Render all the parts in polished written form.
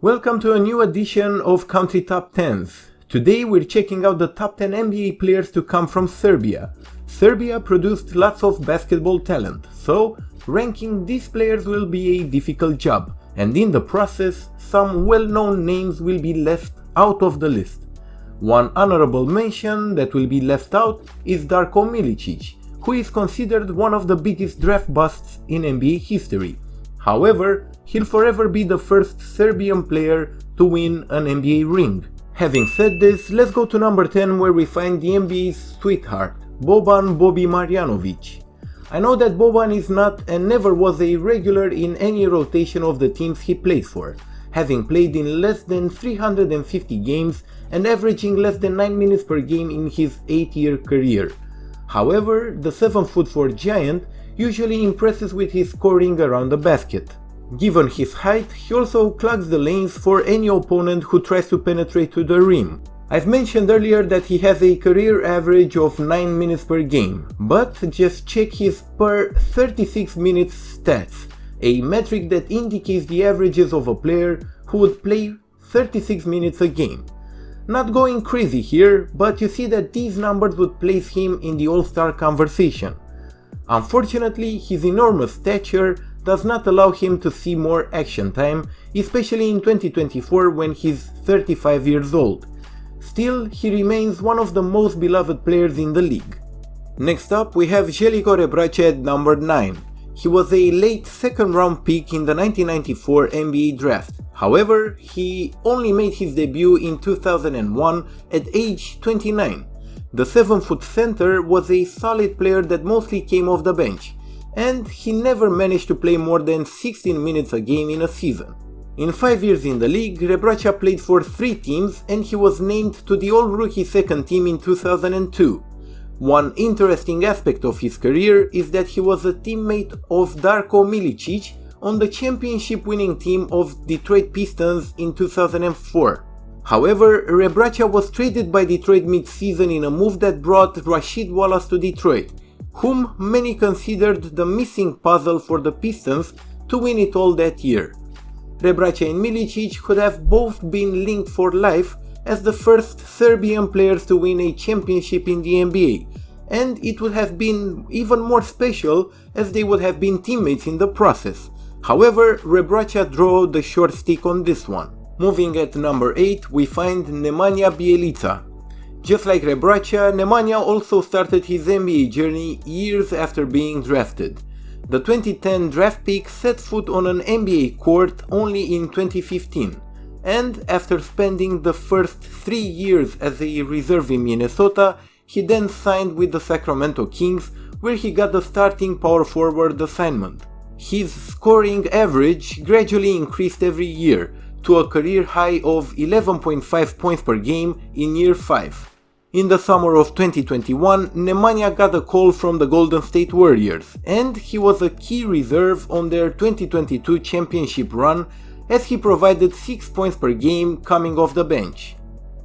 Welcome to a new edition of Country Top 10s. Today we're checking out the top 10 NBA players to come from Serbia. Serbia produced lots of basketball talent, so ranking these players will be a difficult job, and in the process, some well-known names will be left out of the list. One honorable mention that will be left out is Darko Miličić, who is considered one of the biggest draft busts in NBA history. However, he'll forever be the first Serbian player to win an NBA ring. Having said this, let's go to number 10 where we find the NBA's sweetheart, Boban Marjanović. I know that Boban is not and never was a regular in any rotation of the teams he plays for, having played in less than 350 games and averaging less than 9 minutes per game in his 8-year career. However, the 7'4" giant usually impresses with his scoring around the basket. Given his height, he also clogs the lanes for any opponent who tries to penetrate to the rim. I've mentioned earlier that he has a career average of 9 minutes per game, but just check his per 36 minutes stats, a metric that indicates the averages of a player who would play 36 minutes a game. Not going crazy here, but you see that these numbers would place him in the All-Star conversation. Unfortunately, his enormous stature does not allow him to see more action time, especially in 2024 when he's 35 years old. Still, he remains one of the most beloved players in the league. Next up, we have Željko Rebrača at number 9. He was a late second round pick in the 1994 NBA draft. However, he only made his debut in 2001 at age 29. The 7-foot center was a solid player that mostly came off the bench, and he never managed to play more than 16 minutes a game in a season. In 5 years in the league, Rebrača played for 3 teams and he was named to the All-Rookie second team in 2002. One interesting aspect of his career is that he was a teammate of Darko Miličić on the championship-winning team of Detroit Pistons in 2004. However, Rebrača was traded by Detroit mid-season in a move that brought Rasheed Wallace to Detroit, whom many considered the missing puzzle for the Pistons to win it all that year. Rebrača and Miličić could have both been linked for life as the first Serbian players to win a championship in the NBA, and it would have been even more special as they would have been teammates in the process. However, Rebrača drew the short stick on this one. Moving at number 8, we find Nemanja Bjelica. Just like Rebrača, Nemanja also started his NBA journey years after being drafted. The 2010 draft pick set foot on an NBA court only in 2015, and after spending the first 3 years as a reserve in Minnesota, he then signed with the Sacramento Kings, where he got the starting power forward assignment. His scoring average gradually increased every year, to a career high of 11.5 points per game in year 5. In the summer of 2021, Nemanja got a call from the Golden State Warriors, and he was a key reserve on their 2022 championship run as he provided 6 points per game coming off the bench.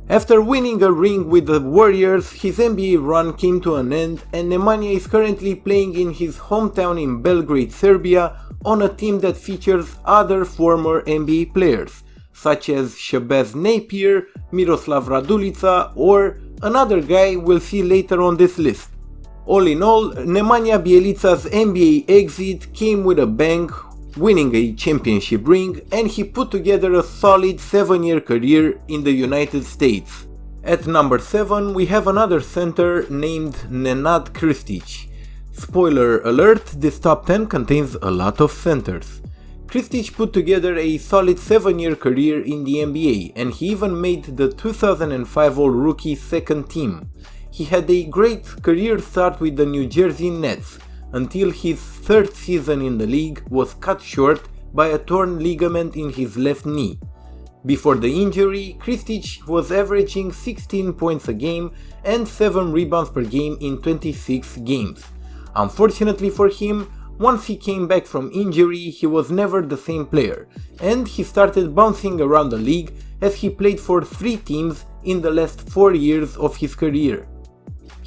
After winning a ring with the Warriors, his NBA run came to an end and Nemanja is currently playing in his hometown in Belgrade, Serbia, on a team that features other former NBA players, such as Shabazz Napier, Miroslav Radulica, or another guy we'll see later on this list. All in all, Nemanja Bjelica's NBA exit came with a bang, winning a championship ring, and he put together a solid 7-year career in the United States. At number 7, we have another center named Nenad Krstić. Spoiler alert, this top 10 contains a lot of centers. Krstić put together a solid 7-year career in the NBA, and he even made the 2005 All-Rookie second team. He had a great career start with the New Jersey Nets, until his 3rd season in the league was cut short by a torn ligament in his left knee. Before the injury, Krstić was averaging 16 points a game and 7 rebounds per game in 26 games. Unfortunately for him, once he came back from injury, he was never the same player, and he started bouncing around the league as he played for 3 teams in the last 4 years of his career.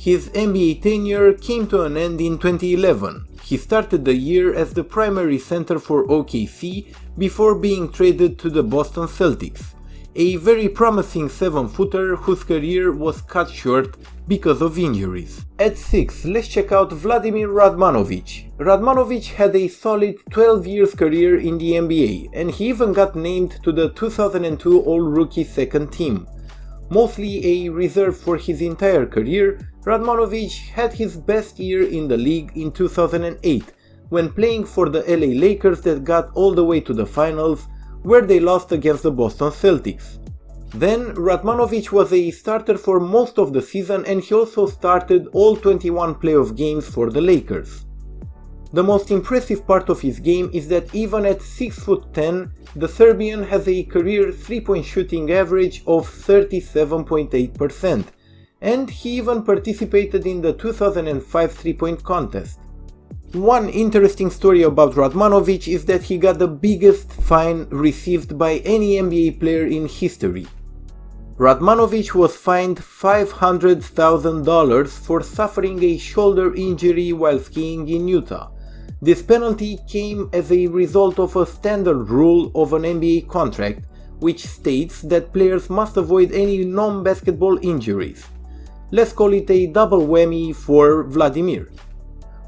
His NBA tenure came to an end in 2011. He started the year as the primary center for OKC before being traded to the Boston Celtics, a very promising 7-footer whose career was cut short because of injuries. At 6, let's check out Vladimir Radmanović. Radmanović had a solid 12 years career in the NBA, and he even got named to the 2002 All-Rookie second team. Mostly a reserve for his entire career, Radmanović had his best year in the league in 2008, when playing for the LA Lakers that got all the way to the finals, where they lost against the Boston Celtics. Then Radmanović was a starter for most of the season, and he also started all 21 playoff games for the Lakers. The most impressive part of his game is that even at 6'10", the Serbian has a career 3-point shooting average of 37.8%, and he even participated in the 2005 3-point contest. One interesting story about Radmanović is that he got the biggest fine received by any NBA player in history. Radmanović was fined $500,000 for suffering a shoulder injury while skiing in Utah. This penalty came as a result of a standard rule of an NBA contract, which states that players must avoid any non-basketball injuries. Let's call it a double whammy for Vladimir.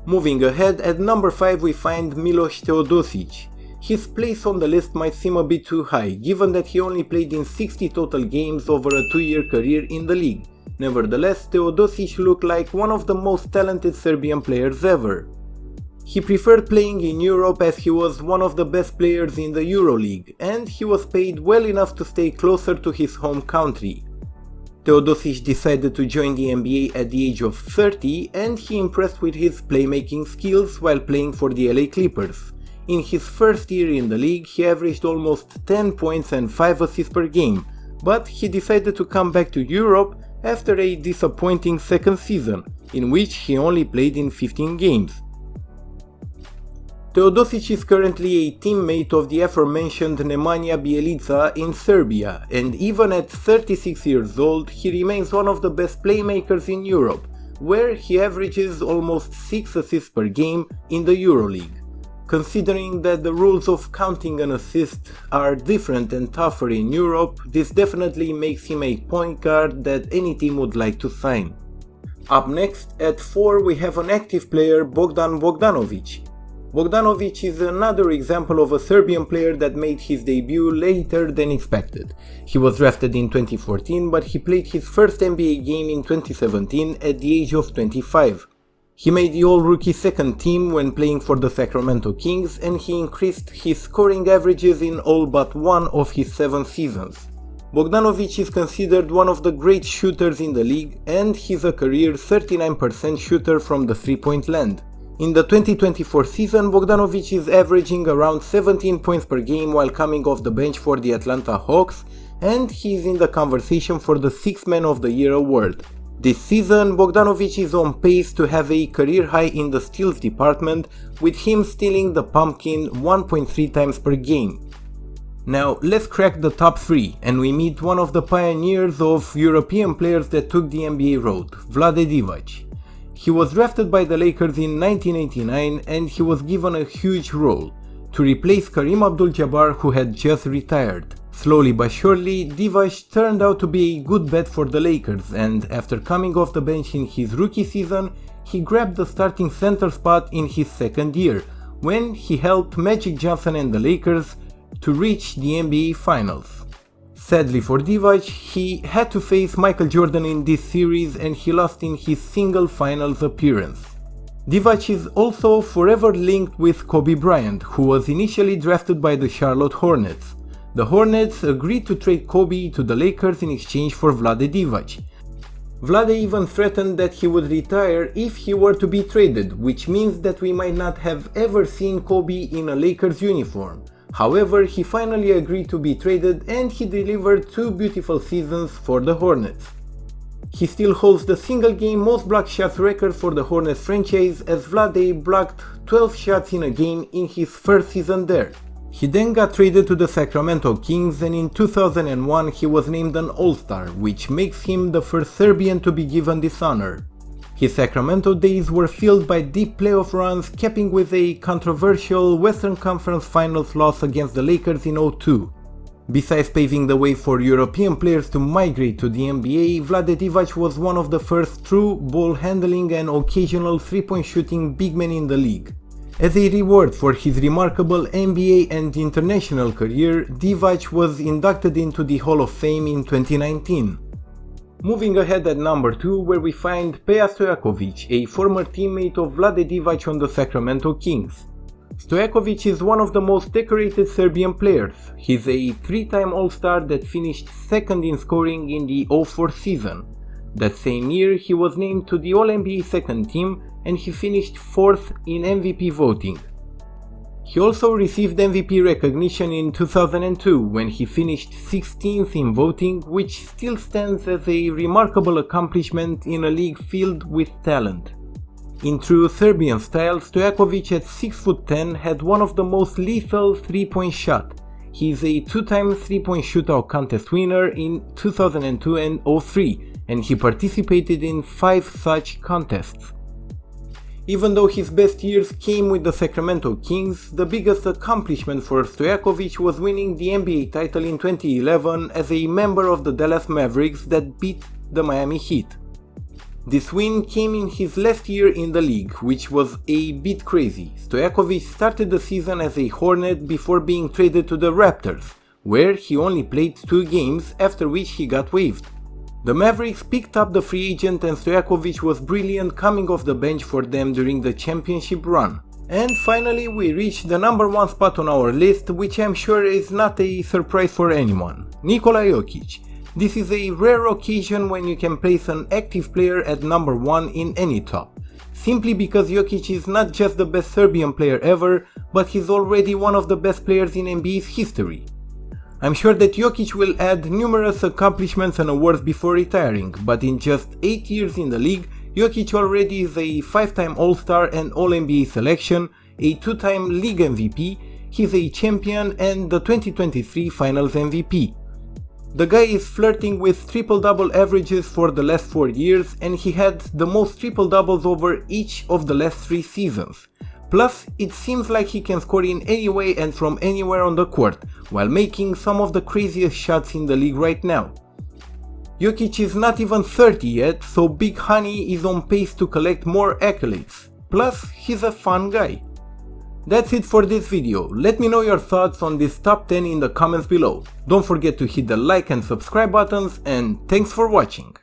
Moving ahead, at number 5 we find Miloš Teodosić. His place on the list might seem a bit too high, given that he only played in 60 total games over a 2-year career in the league. Nevertheless, Teodosić looked like one of the most talented Serbian players ever. He preferred playing in Europe as he was one of the best players in the EuroLeague, and he was paid well enough to stay closer to his home country. Teodosić decided to join the NBA at the age of 30, and he impressed with his playmaking skills while playing for the LA Clippers. In his first year in the league, he averaged almost 10 points and 5 assists per game, but he decided to come back to Europe after a disappointing second season, in which he only played in 15 games. Teodosić is currently a teammate of the aforementioned Nemanja Bjelica in Serbia, and even at 36 years old, he remains one of the best playmakers in Europe, where he averages almost 6 assists per game in the EuroLeague. Considering that the rules of counting an assist are different and tougher in Europe, this definitely makes him a point guard that any team would like to sign. Up next, at 4 we have an active player, Bogdanović. Bogdanović is another example of a Serbian player that made his debut later than expected. He was drafted in 2014, but he played his first NBA game in 2017 at the age of 25. He made the All-Rookie second team when playing for the Sacramento Kings, and he increased his scoring averages in all but one of his 7 seasons. Bogdanović is considered one of the great shooters in the league, and he's a career 39% shooter from the 3-point land. In the 2024 season, Bogdanović is averaging around 17 points per game while coming off the bench for the Atlanta Hawks, and he is in the conversation for the 6th Man of the Year award. This season, Bogdanović is on pace to have a career high in the steals department, with him stealing the pumpkin 1.3 times per game. Now let's crack the top 3, and we meet one of the pioneers of European players that took the NBA road, Vlade Divac. He was drafted by the Lakers in 1989, and he was given a huge role, to replace Kareem Abdul-Jabbar, who had just retired. Slowly but surely, Divac turned out to be a good bet for the Lakers, and after coming off the bench in his rookie season, he grabbed the starting center spot in his second year, when he helped Magic Johnson and the Lakers to reach the NBA Finals. Sadly for Divac, he had to face Michael Jordan in this series, and he lost in his single finals appearance. Divac is also forever linked with Kobe Bryant, who was initially drafted by the Charlotte Hornets. The Hornets agreed to trade Kobe to the Lakers in exchange for Vlade Divac. Vlade even threatened that he would retire if he were to be traded, which means that we might not have ever seen Kobe in a Lakers uniform. However, he finally agreed to be traded, and he delivered 2 beautiful seasons for the Hornets. He still holds the single game most blocked shots record for the Hornets franchise, as Vlade blocked 12 shots in a game in his first season there. He then got traded to the Sacramento Kings, and in 2001 he was named an All-Star, which makes him the first Serbian to be given this honor. His Sacramento days were filled by deep playoff runs, capping with a controversial Western Conference Finals loss against the Lakers in 2002. Besides paving the way for European players to migrate to the NBA, Vlade Divac was one of the first true ball handling and occasional three-point shooting big men in the league. As a reward for his remarkable NBA and international career, Divac was inducted into the Hall of Fame in 2019. Moving ahead at number 2, where we find Peja Stojaković, a former teammate of Vlade Divac on the Sacramento Kings. Stojaković is one of the most decorated Serbian players. He's a three-time All-Star that finished second in scoring in the 2004 season. That same year, he was named to the All-NBA second team and he finished fourth in MVP voting. He also received MVP recognition in 2002 when he finished 16th in voting, which still stands as a remarkable accomplishment in a league filled with talent. In true Serbian style, Stojaković at 6'10" had one of the most lethal three-point shot. He is a two-time three-point shootout contest winner in 2002 and 2003, and he participated in 5 such contests. Even though his best years came with the Sacramento Kings, the biggest accomplishment for Stojaković was winning the NBA title in 2011 as a member of the Dallas Mavericks that beat the Miami Heat. This win came in his last year in the league, which was a bit crazy. Stojaković started the season as a Hornet before being traded to the Raptors, where he only played 2 games, after which he got waived. The Mavericks picked up the free agent and Stojaković was brilliant coming off the bench for them during the championship run. And finally we reached the number 1 spot on our list, which I'm sure is not a surprise for anyone. Nikola Jokić. This is a rare occasion when you can place an active player at number 1 in any top. Simply because Jokić is not just the best Serbian player ever, but he's already one of the best players in NBA's history. I'm sure that Jokić will add numerous accomplishments and awards before retiring, but in just 8 years in the league, Jokić already is a 5-time All-Star and All-NBA selection, a 2-time league MVP, he's a champion and the 2023 Finals MVP. The guy is flirting with triple-double averages for the last 4 years and he had the most triple-doubles over each of the last 3 seasons. Plus, it seems like he can score in any way and from anywhere on the court, while making some of the craziest shots in the league right now. Jokić is not even 30 yet, so Big Honey is on pace to collect more accolades. Plus, he's a fun guy. That's it for this video. Let me know your thoughts on this top 10 in the comments below. Don't forget to hit the like and subscribe buttons, and thanks for watching.